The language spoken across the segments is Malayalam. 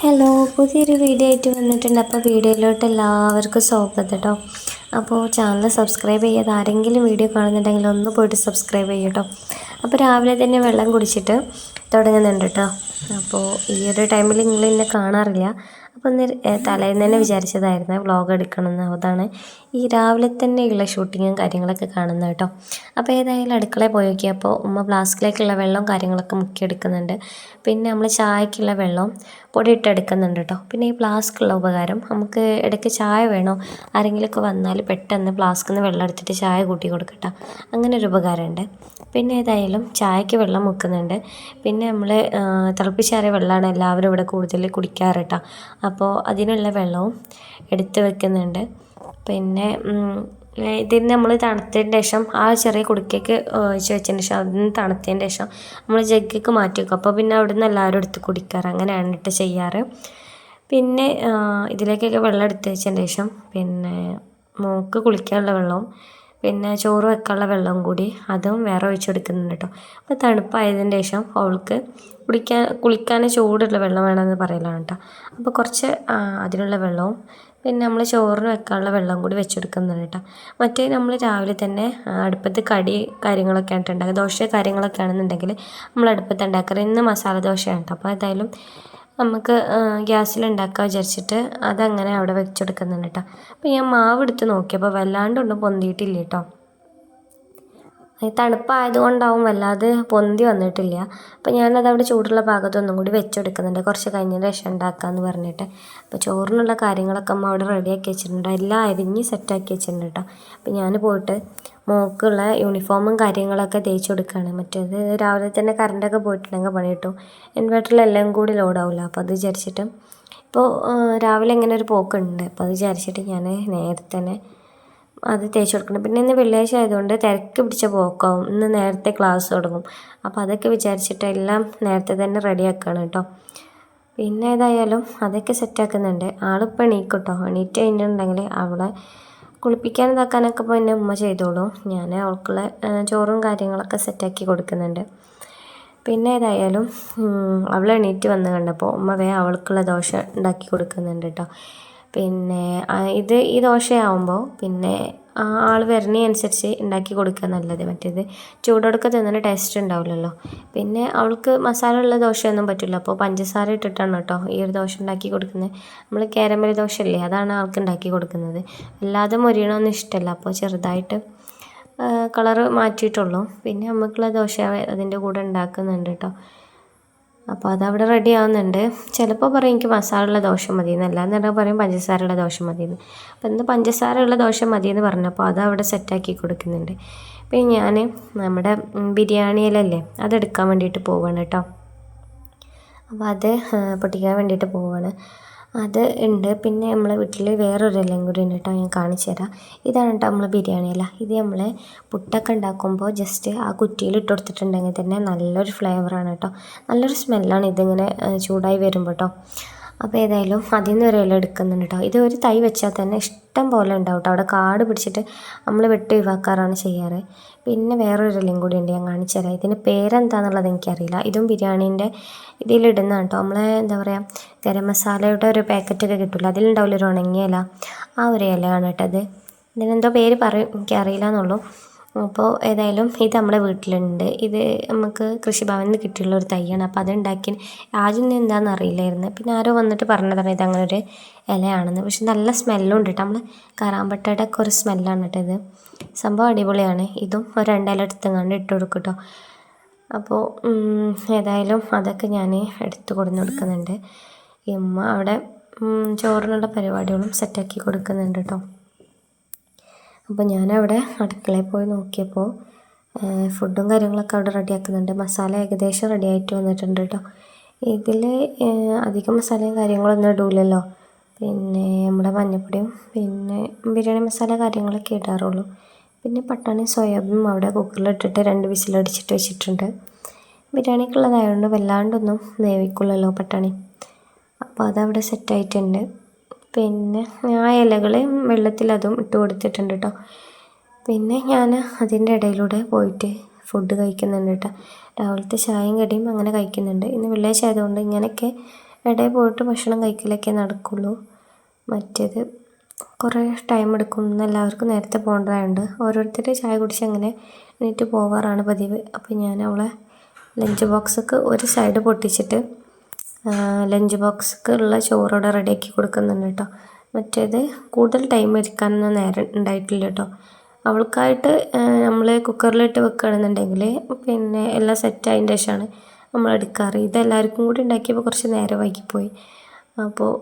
ഹലോ, പുതിയൊരു വീഡിയോ ആയിട്ട് വന്നിട്ടുണ്ട്. അപ്പോൾ വീഡിയോയിലോട്ട് എല്ലാവർക്കും സ്വാഗതം കേട്ടോ. അപ്പോൾ ചാനൽ സബ്സ്ക്രൈബ് ചെയ്യാതെ ആരെങ്കിലും വീഡിയോ കാണുന്നുണ്ടെങ്കിൽ ഒന്ന് പോയിട്ട് സബ്സ്ക്രൈബ് ചെയ്യും കേട്ടോ. അപ്പോൾ രാവിലെ തന്നെ വെള്ളം കുടിച്ചിട്ട് തുടങ്ങുന്നുണ്ട് കേട്ടോ. അപ്പോൾ ഈ ഒരു ടൈമിൽ നിങ്ങൾ എന്നെ കാണാറില്ല. അപ്പോൾ ഒന്ന് തലേന്ന് തന്നെ വിചാരിച്ചതായിരുന്നു വ്ളോഗ് എടുക്കണമെന്ന്. അതാണ് ഈ രാവിലെ തന്നെയുള്ള ഷൂട്ടിങ്ങും കാര്യങ്ങളൊക്കെ കാണുന്നത് കേട്ടോ. അപ്പോൾ ഏതായാലും അടുക്കളയിൽ പോയി നോക്കിയപ്പോൾ ഉമ്മ ഫ്ലാസ്കിലേക്കുള്ള വെള്ളവും കാര്യങ്ങളൊക്കെ മുക്കിയെടുക്കുന്നുണ്ട്. പിന്നെ നമ്മൾ ചായക്കുള്ള വെള്ളം പൊടിയിട്ടെടുക്കുന്നുണ്ട് കേട്ടോ. പിന്നെ ഈ ഫ്ലാസ്കുള്ള ഉപകാരം, നമുക്ക് ഇടയ്ക്ക് ചായ വേണോ ആരെങ്കിലുമൊക്കെ വന്നാൽ പെട്ടെന്ന് ഫ്ലാസ്കിൽ നിന്ന് വെള്ളം എടുത്തിട്ട് ചായ കൂട്ടി കൊടുക്കട്ടോ, അങ്ങനെ ഒരു ഉപകാരമുണ്ട്. പിന്നെ ഏതായാലും ചായക്ക് വെള്ളം മുക്കുന്നുണ്ട്. പിന്നെ നമ്മൾ തിളപ്പിച്ചാറിയ വെള്ളമാണ് എല്ലാവരും ഇവിടെ കൂടുതൽ കുടിക്കാറ് കേട്ടോ. അപ്പോൾ അതിനുള്ള വെള്ളവും എടുത്ത് വെക്കുന്നുണ്ട്. പിന്നെ ഇതിന് നമ്മൾ തണുത്തതിന് ശേഷം ആ ചെറിയ കുടുക്കയ്ക്ക് ഒഴിച്ച് വെച്ചതിന് ശേഷം അതിന് തണുത്തതിന് ശേഷം നമ്മൾ ജഗ്ഗിക്ക് മാറ്റി വെക്കും. അപ്പോൾ പിന്നെ അവിടെ നിന്ന് എല്ലാവരും എടുത്ത് കുടിക്കാറ്, അങ്ങനെയാണ് ഇട്ട് ചെയ്യാറ്. പിന്നെ ഇതിലേക്കൊക്കെ വെള്ളം എടുത്ത് വെച്ചതിന് ശേഷം പിന്നെ മോൾക്ക് കുളിക്കാനുള്ള വെള്ളവും പിന്നെ ചോറ് വെക്കാനുള്ള വെള്ളവും കൂടി അതും വേറെ ഒഴിച്ചെടുക്കുന്നുണ്ട് കേട്ടോ. അപ്പോൾ തണുപ്പായതിന് ശേഷം അവൾക്ക് കുളിക്കാൻ ചൂടുള്ള വെള്ളം വേണമെന്ന് പറയലാണ് കേട്ടോ. അപ്പോൾ കുറച്ച് അതിനുള്ള വെള്ളവും പിന്നെ നമ്മൾ ചോറിന് വെക്കാനുള്ള വെള്ളം കൂടി വെച്ചെടുക്കുന്നുണ്ട് കേട്ടോ. മറ്റേ നമ്മൾ രാവിലെ തന്നെ അടുപ്പത്ത് കടി കാര്യങ്ങളൊക്കെയാണ് ഉണ്ടാക്കുക. ദോശ കാര്യങ്ങളൊക്കെ ആണെന്നുണ്ടെങ്കിൽ നമ്മൾ അടുപ്പത്ത് ഉണ്ടാക്കാറ്. ഇന്ന് മസാല ദോശയാണ് കേട്ടോ. അപ്പോൾ ഏതായാലും നമുക്ക് ഗ്യാസിൽ ഉണ്ടാക്കാൻ വിചാരിച്ചിട്ട് അതങ്ങനെ അവിടെ വെച്ചെടുക്കുന്നുണ്ട് കേട്ടോ. അപ്പോൾ ഞാൻ മാവ് എടുത്ത് നോക്കിയപ്പോൾ വല്ലാണ്ടൊന്നും പൊന്തിയിട്ടില്ല കേട്ടോ. തണുപ്പായതുകൊണ്ടാവും വല്ലാതെ പൊന്തി വന്നിട്ടില്ല. അപ്പോൾ ഞാനത് അവിടെ ചൂടുള്ള ഭാഗത്തൊന്നും കൂടി വെച്ചെടുക്കുന്നുണ്ട്, കുറച്ച് കഴിഞ്ഞതിന് ശേഷം ഉണ്ടാക്കാമെന്ന് പറഞ്ഞിട്ട്. അപ്പോൾ ചോറിനുള്ള കാര്യങ്ങളൊക്കെ അമ്മ അവിടെ റെഡിയാക്കി വെച്ചിട്ടുണ്ട്, എല്ലാം അരിഞ്ഞ് സെറ്റാക്കി വെച്ചിട്ടുണ്ട് കേട്ടോ. അപ്പോൾ ഞാൻ പോയിട്ട് മോൾക്കുള്ള യൂണിഫോമും കാര്യങ്ങളൊക്കെ തേച്ച് കൊടുക്കുകയാണ്. മറ്റേത് രാവിലെ തന്നെ കറണ്ടൊക്കെ പോയിട്ടുണ്ടെങ്കിൽ പണി കിട്ടും, ഇൻവെർട്ടറിലെല്ലാം കൂടി ലോഡാവില്ല. അപ്പോൾ അത് വിചാരിച്ചിട്ട് ഇപ്പോൾ രാവിലെ ഇങ്ങനെ ഒരു പോക്കുണ്ട്. അപ്പോൾ അത് വിചാരിച്ചിട്ട് ഞാൻ നേരത്തെ തന്നെ അത് തേച്ച് കൊടുക്കണം. പിന്നെ ഇന്ന് വെള്ളിയാഴ്ച ആയതുകൊണ്ട് തിരക്ക് പിടിച്ച പോക്കാവും, ഇന്ന് നേരത്തെ ക്ലാസ് തുടങ്ങും. അപ്പോൾ അതൊക്കെ വിചാരിച്ചിട്ട് എല്ലാം നേരത്തെ തന്നെ റെഡിയാക്കുകയാണ് കേട്ടോ. പിന്നെ ഏതായാലും അതൊക്കെ സെറ്റാക്കുന്നുണ്ട്. ആളിപ്പോൾ എണീക്കും കേട്ടോ. എണീറ്റ് കഴിഞ്ഞിട്ടുണ്ടെങ്കിൽ അവളെ കുളിപ്പിക്കാൻ ഇതാക്കാനൊക്കെ പിന്നെ ഉമ്മ ചെയ്തോളും. ഞാൻ അവൾക്കുള്ള ചോറും കാര്യങ്ങളൊക്കെ സെറ്റാക്കി കൊടുക്കുന്നുണ്ട്. പിന്നെ ഏതായാലും അവൾ എണീറ്റ് വന്ന് കണ്ടപ്പോൾ ഉമ്മ അവൾക്കുള്ള ദോശ ഉണ്ടാക്കി കൊടുക്കുന്നുണ്ട് കേട്ടോ. പിന്നെ ഈ ദോശയാവുമ്പോൾ പിന്നെ ആൾ വരണനുസരിച്ച് ഉണ്ടാക്കി കൊടുക്കുക നല്ലത്. മറ്റേത് ചൂടോടൊക്കെ തിന്നുന്ന ടേസ്റ്റ് ഉണ്ടാവില്ലല്ലോ. പിന്നെ അവൾക്ക് മസാല ഉള്ള ദോശയൊന്നും പറ്റില്ല. അപ്പോൾ പഞ്ചസാര ഇട്ടിട്ടാണ് കേട്ടോ ഈ ഒരു ദോശ ഉണ്ടാക്കി കൊടുക്കുന്നത്. നമ്മൾ കാരമൽ ദോശ ഇല്ലേ, അതാണ് ആൾക്ക് ഉണ്ടാക്കി കൊടുക്കുന്നത്. അല്ലാതെ മൊരിയണമൊന്നും ഇഷ്ടമല്ല. അപ്പോൾ ചെറുതായിട്ട് കളറ് മാറ്റിയിട്ടുള്ളൂ. പിന്നെ നമുക്കുള്ള ദോശ അതിൻ്റെ കൂടെ ഉണ്ടാക്കുന്നുണ്ട് കേട്ടോ. അപ്പോൾ അതവിടെ റെഡി ആവുന്നുണ്ട്. ചിലപ്പോൾ പറയും എനിക്ക് മസാലയുള്ള ദോശ മതി എന്നല്ല, എന്നിട്ട് പറയും പഞ്ചസാരയുള്ള ദോശ മതിയെന്ന്. അപ്പോൾ ഇന്ന് പഞ്ചസാരയുള്ള ദോശ മതിയെന്ന് പറഞ്ഞപ്പോൾ അതവിടെ സെറ്റാക്കി കൊടുക്കുന്നുണ്ട്. പിന്നെ ഞാൻ നമ്മുടെ ബിരിയാണി ഇലല്ലേ അതെടുക്കാൻ വേണ്ടിയിട്ട് പോവുകയാണ് കേട്ടോ. അപ്പോൾ അത് പൊട്ടിക്കാൻ വേണ്ടിയിട്ട് പോവുകയാണ്. അത് ഉണ്ട്. പിന്നെ നമ്മളെ വീട്ടിൽ വേറൊരു ഇലയും കൂടി ഉണ്ട് കേട്ടോ, ഞാൻ കാണിച്ചു തരാം. ഇതാണ് കേട്ടോ നമ്മളെ ബിരിയാണി ഇല. ഇത് നമ്മൾ പുട്ടൊക്കെ ഉണ്ടാക്കുമ്പോൾ ജസ്റ്റ് ആ കുറ്റിയിൽ ഇട്ട് കൊടുത്തിട്ടുണ്ടെങ്കിൽ തന്നെ നല്ലൊരു ഫ്ലേവറാണ് കേട്ടോ, നല്ലൊരു സ്മെല്ലാണ് ഇതിങ്ങനെ ചൂടായി വരുമ്പോൾ കേട്ടോ. അപ്പോൾ ഏതായാലും അതിൽ നിന്ന് ഒരു ഇല എടുക്കുന്നുണ്ട് കേട്ടോ. ഇത് ഒരു തൈ വെച്ചാൽ തന്നെ ഇഷ്ടം പോലെ ഉണ്ടാവും കേട്ടോ. അവിടെ കാട് പിടിച്ചിട്ട് നമ്മൾ വെട്ടി ഒഴിവാക്കാറാണ് ചെയ്യാറ്. പിന്നെ വേറൊരു ഇലയും കൂടി ഉണ്ട്, ഞാൻ കാണിച്ചു തരാം. ഇതിന് പേരെന്താണെന്നുള്ളത് എനിക്കറിയില്ല. ഇതും ബിരിയാണീൻ്റെ ഇതിലിടുന്നതാണ് കേട്ടോ. നമ്മളെ എന്താ പറയുക, ഗരം മസാലയുടെ ഒരു പാക്കറ്റൊക്കെ കിട്ടില്ല, അതിലുണ്ടാവില്ല ഒരു ഉണങ്ങിയ ഇല, ആ ഒരു ഇലയാണ് കേട്ടോ അത്. ഇതിനെന്തോ പേര് പറയും, എനിക്കറിയില്ല എന്നുള്ളൂ. അപ്പോൾ ഏതായാലും ഇത് നമ്മുടെ വീട്ടിലുണ്ട്. ഇത് നമുക്ക് കൃഷിഭവനിൽ നിന്ന് കിട്ടിയുള്ള ഒരു തൈയാണ്. അപ്പോൾ അതുണ്ടാക്കി ആദ്യം എന്താണെന്ന് അറിയില്ലായിരുന്നു. പിന്നെ ആരോ വന്നിട്ട് പറഞ്ഞതാണ് ഇതങ്ങനെ ഒരു ഇലയാണെന്ന്. പക്ഷെ നല്ല സ്മെല്ലും ഉണ്ട് കേട്ടോ. നമ്മൾ കറാമ്പട്ടയുടെ ഒക്കെ ഒരു സ്മെല്ലാണ് കേട്ടോ ഇത്. സംഭവം അടിപൊളിയാണ്. ഇതും ഒരു 2 ഇല എടുത്തങ്ങാണ്ട് ഇട്ട് കൊടുക്കും കേട്ടോ. അപ്പോൾ ഏതായാലും അതൊക്കെ ഞാൻ എടുത്ത് കൊടുക്കുന്നുണ്ട്. ഈ ഉമ്മ അവിടെ ചോറിനുള്ള പരിപാടികളും സെറ്റാക്കി കൊടുക്കുന്നുണ്ട് കേട്ടോ. അപ്പോൾ ഞാനവിടെ അടുക്കളയിൽ പോയി നോക്കിയപ്പോൾ ഫുഡും കാര്യങ്ങളൊക്കെ അവിടെ റെഡിയാക്കുന്നുണ്ട്. മസാല ഏകദേശം റെഡി ആയിട്ട് വന്നിട്ടുണ്ട് കേട്ടോ. ഇതിൽ അധികം മസാലയും കാര്യങ്ങളൊന്നും ഇടില്ലല്ലോ. പിന്നെ നമ്മുടെ മഞ്ഞൾപ്പൊടിയും പിന്നെ ബിരിയാണി മസാല കാര്യങ്ങളൊക്കെ ഇടാറുള്ളൂ. പിന്നെ പട്ടാണി സോയാബീനും അവിടെ കുക്കറിലിട്ടിട്ട് 2 വിസിലടിച്ചിട്ട് വെച്ചിട്ടുണ്ട്. ബിരിയാണിക്കുള്ളതായതുകൊണ്ട് വല്ലാണ്ടൊന്നും വേവിക്കുള്ളല്ലോ പട്ടാണി. അപ്പോൾ അതവിടെ സെറ്റായിട്ടുണ്ട്. പിന്നെ ആ ഇലകൾ വെള്ളത്തിൽ അതും ഇട്ട് കൊടുത്തിട്ടുണ്ട് കേട്ടോ. പിന്നെ ഞാൻ അതിൻ്റെ ഇടയിലൂടെ പോയിട്ട് ഫുഡ് കഴിക്കുന്നുണ്ട് കേട്ടോ. രാവിലത്തെ ചായയും കടിയും അങ്ങനെ കഴിക്കുന്നുണ്ട്. ഇന്ന് വെള്ളിയാഴ്ച ആയതുകൊണ്ട് ഇങ്ങനെയൊക്കെ ഇടയിൽ പോയിട്ട് ഭക്ഷണം കഴിക്കലൊക്കെ നടക്കുള്ളൂ. മറ്റേത് കുറേ ടൈം എടുക്കും. എല്ലാവർക്കും നേരത്തെ പോകേണ്ടതായുണ്ട്. ഓരോരുത്തർ ചായ കുടിച്ച് അങ്ങനെ എണീറ്റ് പോവാറാണ് പതിവ്. അപ്പോൾ ഞാൻ അവളെ ലഞ്ച് ബോക്സൊക്കെ ഒരു സൈഡ് പൊട്ടിച്ചിട്ട് ലഞ്ച് ബോക്സൊക്കെ ഉള്ള ചോറോടെ റെഡിയാക്കി കൊടുക്കുന്നുണ്ട് കേട്ടോ. മറ്റേത് കൂടുതൽ ടൈം ഇരിക്കാനൊന്നും നേരം ഉണ്ടായിട്ടില്ല കേട്ടോ. അവൾക്കായിട്ട് നമ്മൾ കുക്കറിലിട്ട് വെക്കുകയാണെന്നുണ്ടെങ്കിൽ പിന്നെ എല്ലാം സെറ്റായതിൻ്റെ ശേഷമാണ് നമ്മൾ എടുക്കാറ്. ഇതെല്ലാവർക്കും കൂടി ഉണ്ടാക്കിയപ്പോൾ കുറച്ച് നേരം വൈകിപ്പോയി. അപ്പോൾ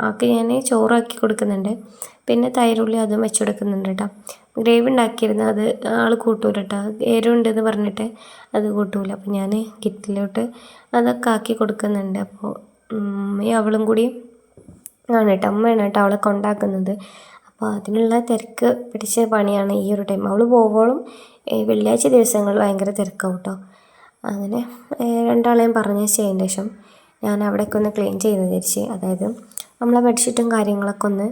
ആൾക്ക് ഞാൻ ചോറാക്കി കൊടുക്കുന്നുണ്ട്. പിന്നെ തൈരുള്ളി അതും വെച്ച് കൊടുക്കുന്നുണ്ട് കേട്ടോ. ഗ്രേവി ഉണ്ടാക്കിയിരുന്നു, അത് ആൾ കൂട്ടൂല കേട്ടോ. എരിവുണ്ടെന്ന് പറഞ്ഞിട്ട് അത് കൂട്ടൂല. അപ്പോൾ ഞാൻ കിറ്റിലോട്ട് അതൊക്കെ ആക്കി കൊടുക്കുന്നുണ്ട്. അപ്പോൾ അവളും കൂടി ആണ് കേട്ടോ, അമ്മയാണ് കേട്ടോ അവളെ കൊണ്ടാക്കുന്നത്. അപ്പോൾ അതിനുള്ള തിരക്ക് പിടിച്ച പണിയാണ് ഈ ഒരു ടൈം. അവൾ പോവുമ്പോഴും വെള്ളിയാഴ്ച ദിവസങ്ങളിൽ ഭയങ്കര തിരക്കാവും കേട്ടോ. അങ്ങനെ രണ്ടാളെയും പറഞ്ഞതിന് ശേഷം ഞാൻ അവിടേക്ക് ഒന്ന് ക്ലീൻ ചെയ്ത് വിചാരിച്ച്, അതായത് നമ്മളെ ബെഡ്ഷീറ്റും കാര്യങ്ങളൊക്കെ ഒന്ന്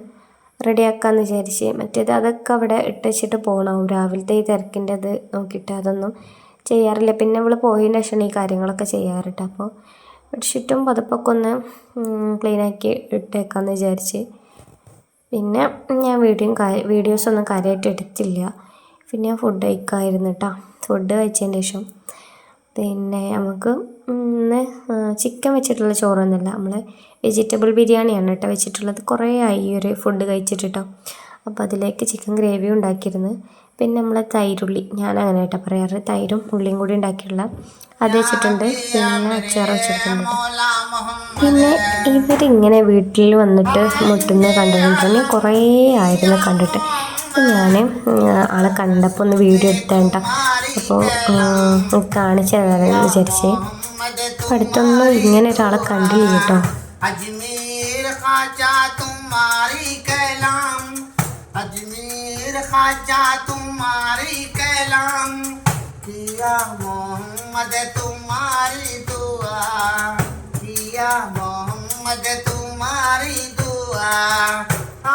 റെഡിയാക്കാമെന്ന് വിചാരിച്ച്. മറ്റേത് അതൊക്കെ അവിടെ ഇട്ട് വെച്ചിട്ട് പോകണം. രാവിലത്തെ ഈ തിരക്കിൻ്റെ അത് നോക്കിയിട്ട് അതൊന്നും ചെയ്യാറില്ല. പിന്നെ അവൾ പോയതിന് ശേഷമാണ് ഈ കാര്യങ്ങളൊക്കെ ചെയ്യാറുണ്ട്. അപ്പോൾ ബെഡ്ഷീറ്റും പതുപ്പൊക്കെ ഒന്ന് ക്ലീനാക്കി ഇട്ടേക്കാമെന്ന് വിചാരിച്ച്. പിന്നെ ഞാൻ വീഡിയോസൊന്നും കാര്യമായിട്ട് എടുത്തില്ല. പിന്നെ ഞാൻ ഫുഡ് കഴിക്കാമായിരുന്നു കേട്ടോ. ഫുഡ് കഴിച്ചതിന് ശേഷം പിന്നെ നമുക്ക് ഇന്ന് ചിക്കൻ വെച്ചിട്ടുള്ള ചോറൊന്നുമില്ല, നമ്മൾ വെജിറ്റബിൾ ബിരിയാണിയാണ് കേട്ടോ വെച്ചിട്ടുള്ളത്. കുറേ ആയി ഈ ഒരു ഫുഡ് കഴിച്ചിട്ട് കേട്ടോ. അപ്പോൾ അതിലേക്ക് ചിക്കൻ ഗ്രേവി ഉണ്ടാക്കിയിരുന്നു. പിന്നെ നമ്മളെ തൈരുള്ളി, ഞാൻ അങ്ങനെ കേട്ടോ പറയാറ്, തൈരും ഉള്ളിയും കൂടി ഉണ്ടാക്കിയിട്ടുള്ള അത് വെച്ചിട്ടുണ്ട്. പിന്നെ അച്ചാർ വെച്ചിട്ടുണ്ട്. പിന്നെ ഇവരിങ്ങനെ വീട്ടിൽ വന്നിട്ട് മുട്ടുന്നത് കണ്ടിട്ടുണ്ടെങ്കിൽ കുറേ ആയിരുന്നു കണ്ടിട്ട്. അപ്പോൾ ഞാൻ ആളെ കണ്ടപ്പോൾ ഒന്ന് വീഡിയോ എടുത്തേണ്ട. അപ്പോൾ കാണിച്ചു തരാമെന്ന് വിചാരിച്ചേ. അടുത്തൊന്നും ഇങ്ങനെ ഒരാളെ കണ്ടില്ല കേട്ടോ. अजमेर ख्वाजा तुम्हारी कलाम, अजमेर ख्वाजा तुम्हारी कलाम, किया मोहम्मद तुम्हारी दुआ, किया मोहम्मद तुम्हारी दुआ,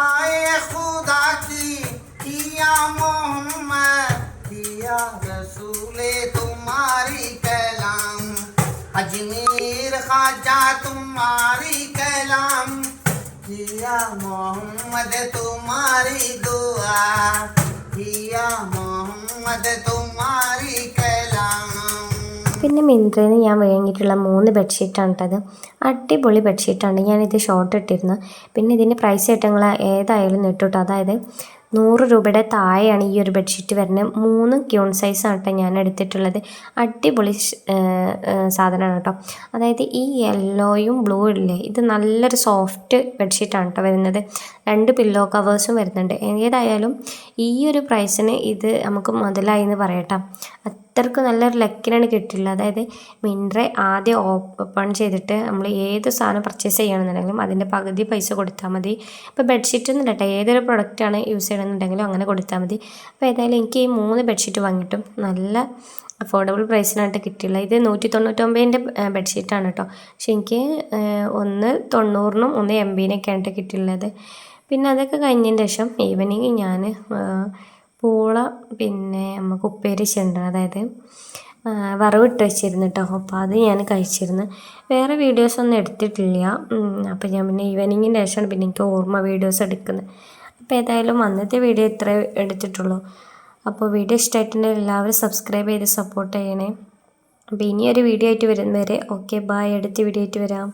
आए खुदा की किया मोहम्मद, किया रसूले तुम्हारी कलाम, अजमेर ख्वाजा तुम्हारी कलाम, किया मोहम्मद तुम्हारी दुआ, किया मोहम्मद तुम्हारी कलाम. പിന്നെ മിന്ത്രയിൽ നിന്ന് ഞാൻ വാങ്ങിയിട്ടുള്ള 3 ബെഡ്ഷീറ്റാണ് കേട്ടത്. അടിപൊളി ബെഡ്ഷീറ്റാണ്. ഞാനിത് ഷോർട്ട് ഇട്ടിരുന്നു. പിന്നെ ഇതിൻ്റെ പ്രൈസ് ആയിട്ട് ഞങ്ങൾ ഏതായാലും ഇട്ടുട്ടോ. അതായത് 100 രൂപയുടെ താഴെയാണ് ഈ ഒരു ബെഡ്ഷീറ്റ് വരുന്നത്. 3 ക്യൂൺ സൈസാണ് കേട്ടോ ഞാൻ എടുത്തിട്ടുള്ളത്. അടിപൊളി സാധനമാണ് കേട്ടോ. അതായത് ഈ യെല്ലോയും ബ്ലൂ ഇല്ലേ, ഇത് നല്ലൊരു സോഫ്റ്റ് ബെഡ്ഷീറ്റാണ് കേട്ടോ വരുന്നത്. 2 പില്ലോ കവേഴ്സും വരുന്നുണ്ട്. ഏതായാലും ഈ ഒരു പ്രൈസിന് ഇത് നമുക്ക് മുതലായി എന്ന് പറയട്ടോ. അത്രയ്ക്ക് നല്ലൊരു ലക്കിനാണ് കിട്ടില്ല. അതായത് മിൻട്ര ആദ്യം ഓപ്പൺ ചെയ്തിട്ട് നമ്മൾ ഏത് സാധനം പർച്ചേസ് ചെയ്യണമെന്നുണ്ടെങ്കിലും അതിൻ്റെ പകുതി പൈസ കൊടുത്താൽ മതി. ഇപ്പോൾ ബെഡ്ഷീറ്റ് ഒന്നും കേട്ടോ, ഏതൊരു പ്രൊഡക്റ്റാണ് യൂസ് ചെയ്യണമെന്നുണ്ടെങ്കിലും അങ്ങനെ കൊടുത്താൽ മതി. അപ്പോൾ ഏതായാലും എനിക്ക് ഈ 3 ബെഡ്ഷീറ്റ് വാങ്ങിയിട്ടും നല്ല അഫോർഡബിൾ പ്രൈസിനായിട്ട് കിട്ടിയില്ല. ഇത് 199ൻ്റെ ബെഡ്ഷീറ്റാണ് കേട്ടോ. പക്ഷെ എനിക്ക് ഒന്ന് 90-നും ഒന്ന് 80-നൊക്കെയാണ് കിട്ടിയുള്ളത്. പിന്നെ അതൊക്കെ കഴിഞ്ഞതിന് ശേഷം ഈവനിങ് ഞാൻ പൂള പിന്നെ നമുക്ക് ഉപ്പേരി ചെണ്ട, അതായത് വറവിട്ട് വെച്ചിരുന്നു കേട്ടോ. അപ്പോൾ അത് ഞാൻ കഴിച്ചിരുന്നു. വേറെ വീഡിയോസൊന്നും എടുത്തിട്ടില്ല. അപ്പോൾ ഞാൻ പിന്നെ ഈവനിങ്ങിൻ്റെ ശേഷമാണ് പിന്നെ എനിക്ക് ഓർമ്മ വീഡിയോസ് എടുക്കുന്നത്. അപ്പോൾ ഏതായാലും അന്നത്തെ വീഡിയോ ഇത്രേ എടുത്തിട്ടുള്ളൂ. അപ്പോൾ വീഡിയോ ഇഷ്ടമായിട്ടുണ്ടെങ്കിൽ എല്ലാവരും സബ്സ്ക്രൈബ് ചെയ്ത് സപ്പോർട്ട് ചെയ്യണേ. അപ്പോൾ ഇനിയൊരു വീഡിയോ ആയിട്ട് വരുന്നവരെ ഓക്കെ, ബായ്. അടുത്ത വീഡിയോ ആയിട്ട് വരാം.